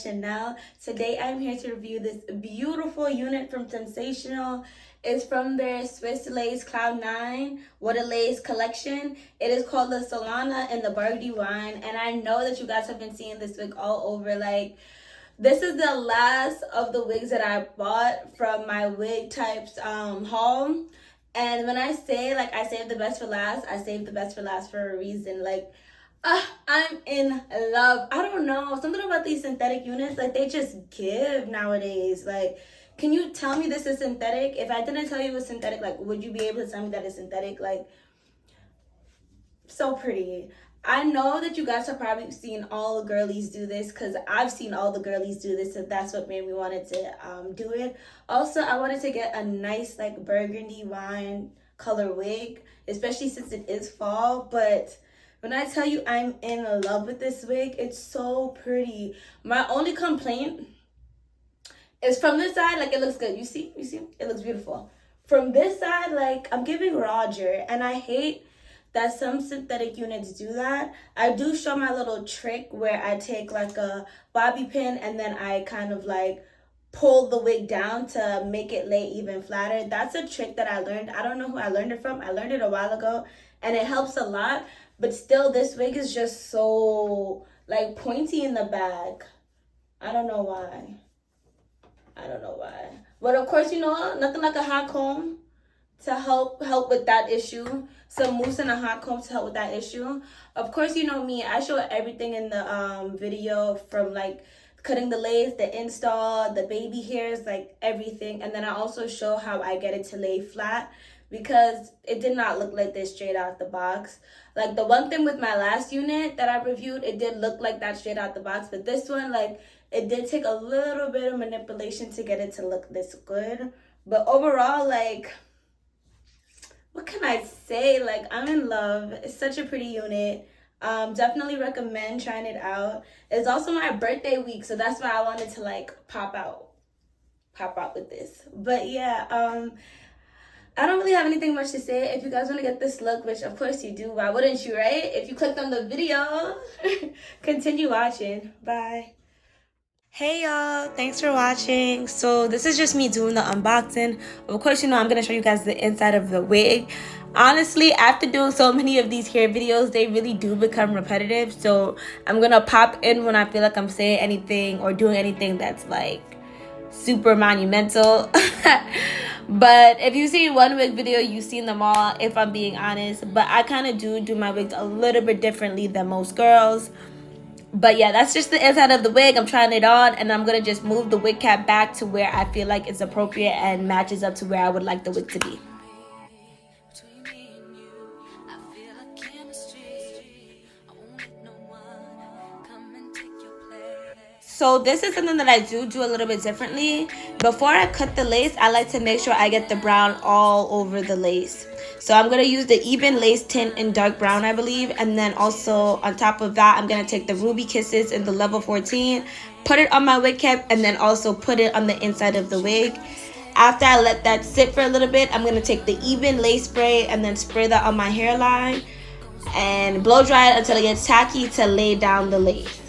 Chanel. Today I'm here to review this beautiful unit from Sensational. It's from their Swiss Lace Cloud 9 Water Lace collection. It is called the Solana in the Burgundy wine, and I know that you guys have been seeing this wig all over. Like, this is the last of the wigs that I bought from my wig types haul. And when I say like I saved the best for last, I saved the best for last for a reason. Like, I'm in love. I don't know, something about these synthetic units, like, they just give nowadays. Like, can you tell me this is synthetic? If I didn't tell you it was synthetic, like, would you be able to tell me that it's synthetic? Like, so pretty. I know that you guys have probably seen all the girlies do this, because I've seen all the girlies do this, so that's what made me wanted to do it. Also, I wanted to get a nice like burgundy wine color wig, especially since it is fall. But when I tell you I'm in love with this wig, it's so pretty. My only complaint is from this side, like, it looks good. You see? It looks beautiful. From this side, like, I'm giving Roger, and I hate that some synthetic units do that. I do show my little trick where I take like a bobby pin and then I kind of like pull the wig down to make it lay even flatter. That's a trick that I learned. I don't know who I learned it from. I learned it a while ago and it helps a lot. But still, this wig is just so like pointy in the back. I don't know why. But of course, you know, nothing like a hot comb to help with that issue. Some mousse and a hot comb to help with that issue. Of course, you know me, I show everything in the video, from like cutting the lace, the install, the baby hairs, like everything. And then I also show how I get it to lay flat, because it did not look like this straight out the box. Like, the one thing with my last unit that I reviewed, it did look like that straight out the box. But this one, like, it did take a little bit of manipulation to get it to look this good. But overall, like, what can I say? Like, I'm in love. It's such a pretty unit. Definitely recommend trying it out. It's also my birthday week, so that's why I wanted to like pop out with this. But yeah, I don't really have anything much to say. If you guys want to get this look, which of course you do, why wouldn't you, right? If you clicked on the video, continue watching. Bye. Hey y'all, thanks for watching. So this is just me doing the unboxing. Of course, you know, I'm gonna show you guys the inside of the wig. Honestly, after doing so many of these hair videos, they really do become repetitive. So I'm gonna pop in when I feel like I'm saying anything or doing anything that's like super monumental. But if you see one wig video, you've seen them all, if I'm being honest. But I kind of do my wigs a little bit differently than most girls. But yeah, that's just the inside of the wig. I'm trying it on, and I'm gonna just move the wig cap back to where I feel like it's appropriate and matches up to where I would like the wig to be. So this is something that I do a little bit differently. Before I cut the lace, I like to make sure I get the brown all over the lace. So I'm going to use the even lace tint in dark brown, I believe. And then also on top of that, I'm going to take the Ruby Kisses in the level 14, put it on my wig cap, and then also put it on the inside of the wig. After I let that sit for a little bit, I'm going to take the even lace spray and then spray that on my hairline and blow dry it until it gets tacky to lay down the lace.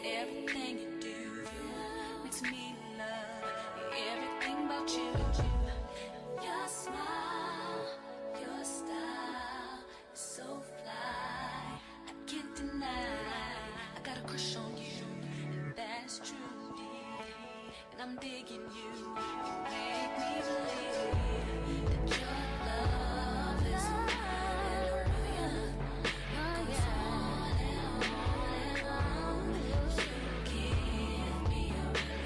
Everything you do makes me love everything about you. Your smile, your style is so fly. I can't deny, I got a crush on you, and that's true. And I'm digging you. Make me believe that your love is hallelujah. It goes on and on and on. You give me a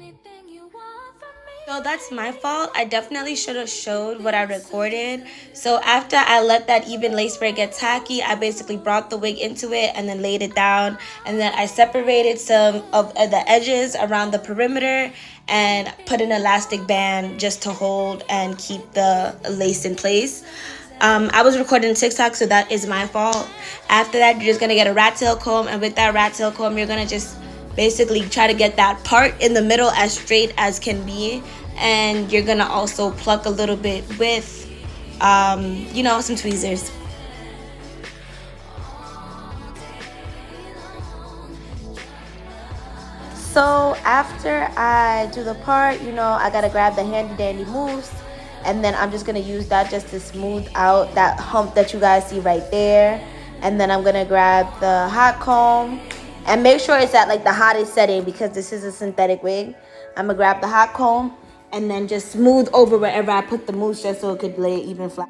anything you want from me. So that's my fault. I definitely should have showed what I recorded. So after I let that even lace braid get tacky, I basically brought the wig into it and then laid it down. And then I separated some of the edges around the perimeter and put an elastic band just to hold and keep the lace in place. I was recording TikTok, so that is my fault. After that, you're just going to get a rat tail comb. And with that rat tail comb, you're going to just basically try to get that part in the middle as straight as can be. And you're going to also pluck a little bit with, some tweezers. So after I do the part, I got to grab the handy dandy mousse. And then I'm just going to use that just to smooth out that hump that you guys see right there. And then I'm going to grab the hot comb. And make sure it's at like the hottest setting because this is a synthetic wig. I'm going to grab the hot comb and then just smooth over wherever I put the mousse just so it could lay even flat.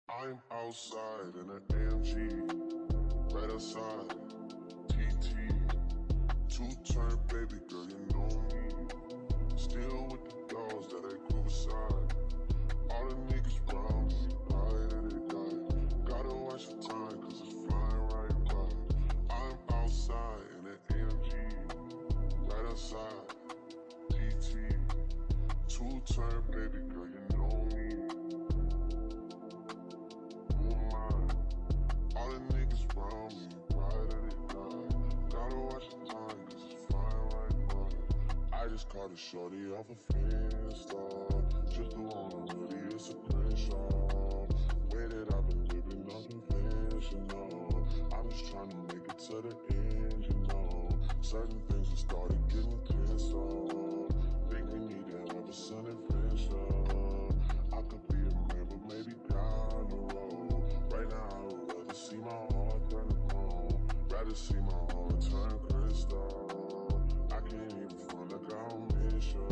I'm outside in an AMG, right outside, TT, two-turn baby girl, you know me. Still with the dolls that I grew beside. All the niggas round me, right at it, guy. Gotta watch the time, cause it's flying right by. I'm outside in an AMG, right outside, TT, two-turn baby girl, you know me. All the niggas round me, right at it, guy. Gotta watch the time, cause it's flying right by. I just caught a shorty off a Finsta. Just do on a hoodie, it's a crenshaw. Way that I've been living unconventional. I'm just trying to make it to the end, Certain things have started getting pissed off. Think we need to have a sun adventure. I could be a man, but maybe down the road. Right now, I would rather see my heart turn to chrome. Rather see my heart turn crystal. I can't even front like I don't miss you.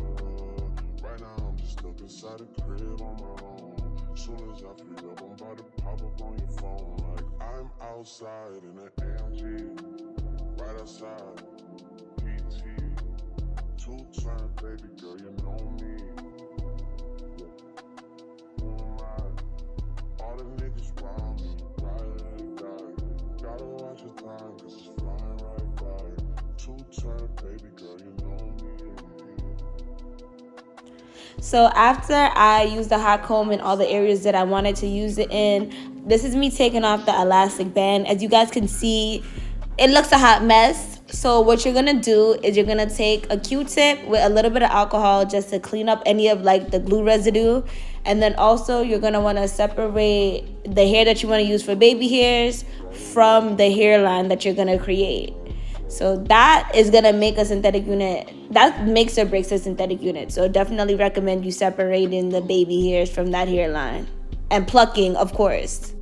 Right now, I'm just stuck inside the crib on my own. Soon as I free up, I'm about to pop up on your phone. Like I'm outside in an AMG, right outside, PT, two-turn baby girl, you know me. All the niggas round me, right at it, guy. Gotta watch the time, cause it's flying right by. Two-turn baby girl, you know me. So after I use the hot comb in all the areas that I wanted to use it in, this is me taking off the elastic band. As you guys can see, it looks a hot mess. So what you're gonna do is you're gonna take a Q-tip with a little bit of alcohol just to clean up any of like the glue residue. And then also you're gonna wanna separate the hair that you wanna use for baby hairs from the hairline that you're gonna create. So that is gonna make a synthetic unit. That makes or breaks a synthetic unit. So definitely recommend you separating the baby hairs from that hairline. And plucking, of course.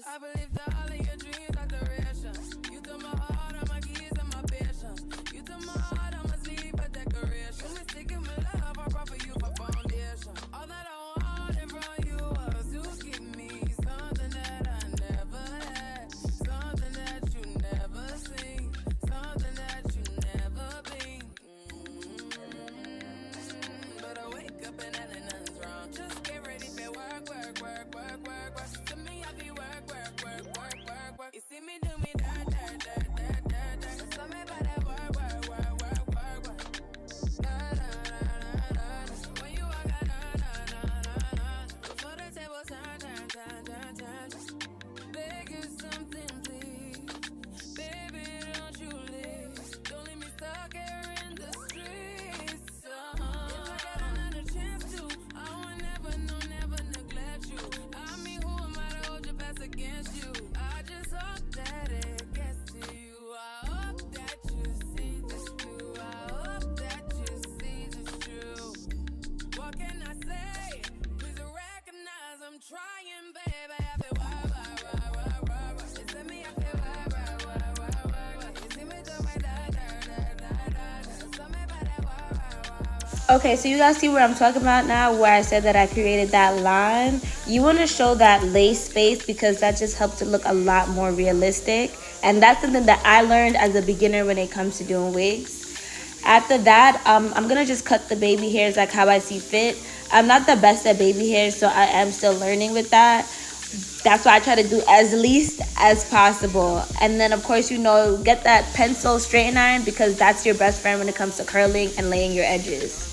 I believe that all of your dreams are duration. You took my heart, all my keys, and my Okay, so you guys see where I'm talking about now, where I said that I created that line. You want to show that lace space because that just helps it look a lot more realistic. And that's something that I learned as a beginner when it comes to doing wigs. After that, I'm going to just cut the baby hairs like how I see fit. I'm not the best at baby hairs, so I am still learning with that. That's why I try to do as least as possible. And then, of course, get that pencil straighten iron because that's your best friend when it comes to curling and laying your edges.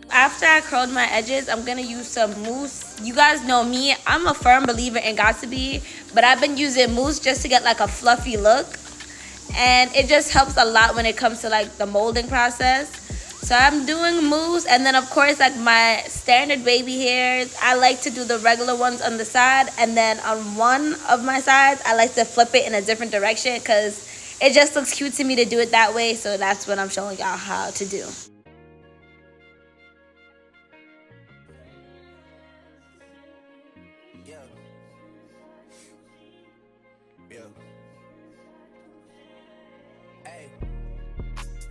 After I curled my edges, I'm gonna use some mousse. You guys know me, I'm a firm believer in Got2b, but I've been using mousse just to get like a fluffy look, and it just helps a lot when it comes to like the molding process. So I'm doing mousse, and then of course like my standard baby hairs, I like to do the regular ones on the side, and then on one of my sides I like to flip it in a different direction because it just looks cute to me to do it that way. So that's what I'm showing y'all how to do.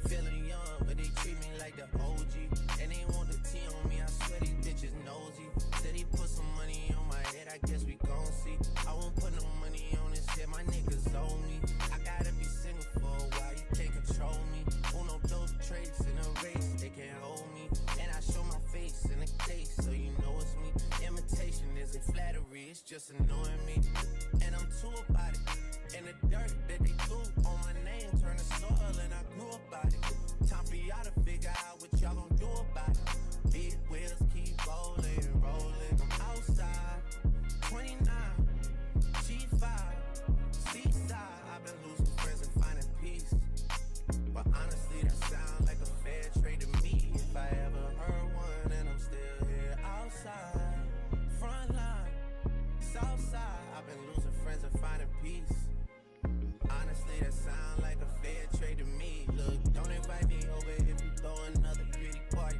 Feeling young, but they treat me like the OG. And they want the T on me, I swear these bitches nosy. Said he put some money on my head, I guess we gon' see. I won't put no money on this shit, my niggas owe me. I gotta be single for a while, you can't control me. Uno those traits in a race, they can't hold me. And I show my face in the case, so you know it's me. Imitation isn't flattery, it's just annoying me. And I'm too about it. And the dirt that they threw on my name turned to soil, and I grew about it. Time for y'all to figure out what y'all gon' do about it. Big wheels keep rolling, rolling. I'm outside, 29, G5, seaside. I've been losing friends and finding peace. But honestly, that sounds like a fair trade to me. If I ever heard one, and I'm still here outside, front line, south side. I've been losing friends and finding peace. Honestly, that sound like a fair trade to me. Look, don't invite me over if you throw another pretty party.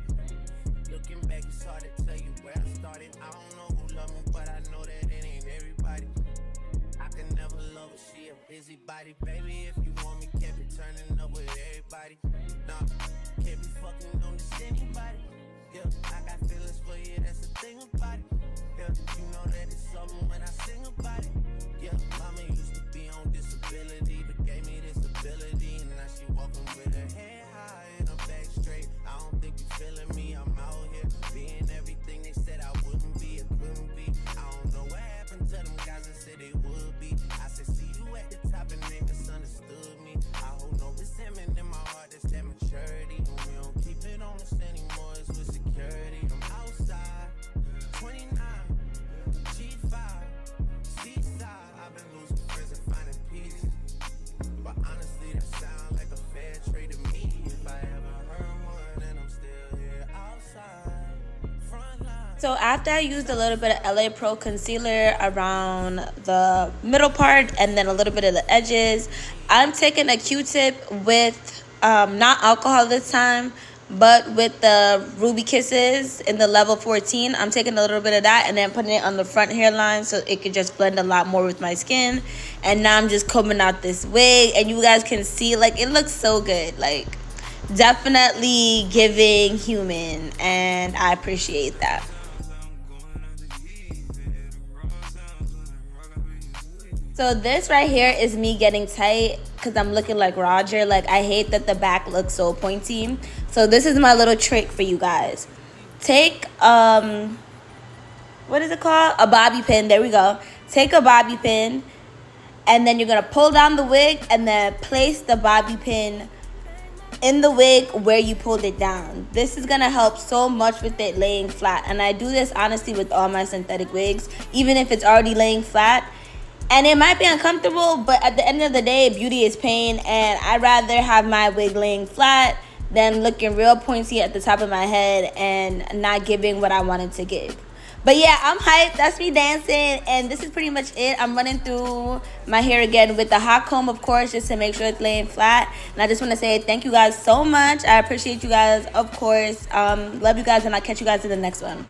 Looking back, it's hard to tell you where I started. I don't know who loved me, but I know that it ain't everybody. I can never love her, she a busybody. Baby, if you want me, can't be turning up with everybody. Nah, can't be fucking on this anybody. Yeah, I got feelings for you, that's the thing about it. Yeah, you know that it's something when I sing about it. Yeah, mama used to be on disability, but gave me this ability. And now she walking with her head high and her back straight. I don't think you feeling me, I'm out here being everything they said I wouldn't be, it couldn't be. I don't know what happened to them guys that said they would be. I said, see you at the top and they misunderstood me. I hold no resentment in my heart, that's that maturity. And we don't keep it on us anymore, it's with security. I'm outside, 29, G5, seaside. I've been losing friends and finding peace. But honestly, that sounds like a fair trade to me. If I ever heard one, and I'm still here outside, front line. So after I used a little bit of LA Pro concealer around the middle part and then a little bit of the edges, I'm taking a Q-tip with not alcohol this time, but with the Ruby Kisses in the level 14. I'm taking a little bit of that and then putting it on the front hairline so it could just blend a lot more with my skin. And now I'm just combing out this wig, and you guys can see like it looks so good, like definitely giving human, and I appreciate that. So this right here is me getting tight because I'm looking like Roger. Like, I hate that the back looks so pointy. So this is my little trick for you guys. Take, what is it called? A bobby pin. There we go. Take a bobby pin And then you're gonna pull down the wig and then place the bobby pin in the wig where you pulled it down. This is gonna help so much with it laying flat, and I do this honestly with all my synthetic wigs, even if it's already laying flat. And it might be uncomfortable, but at the end of the day, beauty is pain, and I'd rather have my wig laying flat than looking real pointy at the top of my head and not giving what I wanted to give. But yeah, I'm hyped. That's me dancing, and this is pretty much it. I'm running through my hair again with the hot comb, of course, just to make sure it's laying flat. And I just want to say thank you guys so much. I appreciate you guys, of course. Love you guys, and I'll catch you guys in the next one.